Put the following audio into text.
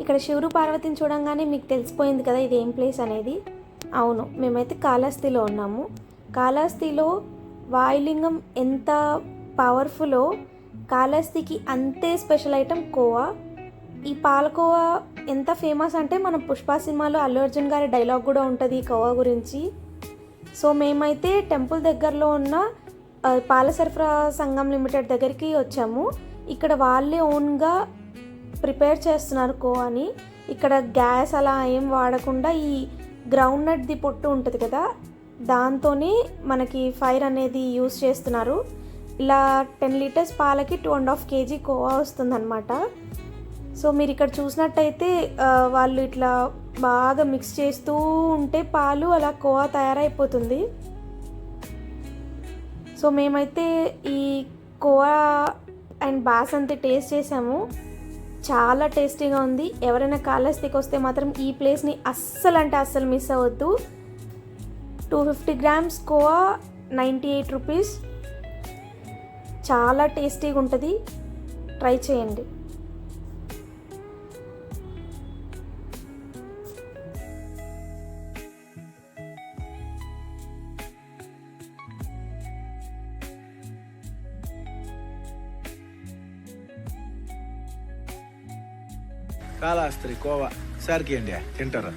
ఇక్కడ శివుడు పార్వతిని చూడంగానే మీకు తెలిసిపోయింది కదా ఇది ఏం ప్లేస్ అనేది. అవును, మేమైతే కాళహస్తిలో ఉన్నాము. కాళహస్తిలో వాయులింగం ఎంత పవర్ఫుల్లో కాళహస్తికి అంతే స్పెషల్ ఐటమ్ కోవా. ఈ పాలకోవా ఎంత ఫేమస్ అంటే మన పుష్ప సినిమాలో అల్లు అర్జున్ గారి డైలాగ్ కూడా ఉంటుంది ఈ కోవా గురించి. సో మేమైతే టెంపుల్ దగ్గరలో ఉన్న పాల సరఫరా సంఘం లిమిటెడ్ దగ్గరికి వచ్చాము. ఇక్కడ వాళ్ళే ఓన్గా ప్రిపేర్ చేస్తున్నారు కోవాని. ఇక్కడ గ్యాస్ అలా ఏం వాడకుండా ఈ గ్రౌండ్ నట్ది పొట్టు ఉంటుంది కదా, దాంతోనే మనకి ఫైర్ అనేది యూస్ చేస్తున్నారు. ఇలా 10 లీటర్స్ పాలకి 2.5 kg కోవా వస్తుందన్నమాట. సో మీరు ఇక్కడ చూసినట్టయితే వాళ్ళు ఇట్లా బాగా మిక్స్ చేస్తూ ఉంటే పాలు అలా కోవా తయారైపోతుంది. సో మేమైతే ఈ కోవా అండ్ బాసంతి టేస్ట్ చేసాము. చాలా టేస్టీగా ఉంది. ఎవరైనా కాళహస్తికి వస్తే మాత్రం ఈ ప్లేస్ని అస్సలు అంటే అస్సలు మిస్ అవ్వద్దు. 250 grams కోవా 98 రూపీస్. చాలా టేస్టీగా ఉంటుంది, ట్రై చేయండి. కాళహస్తి కోవా సార్కి అండి తింటారా?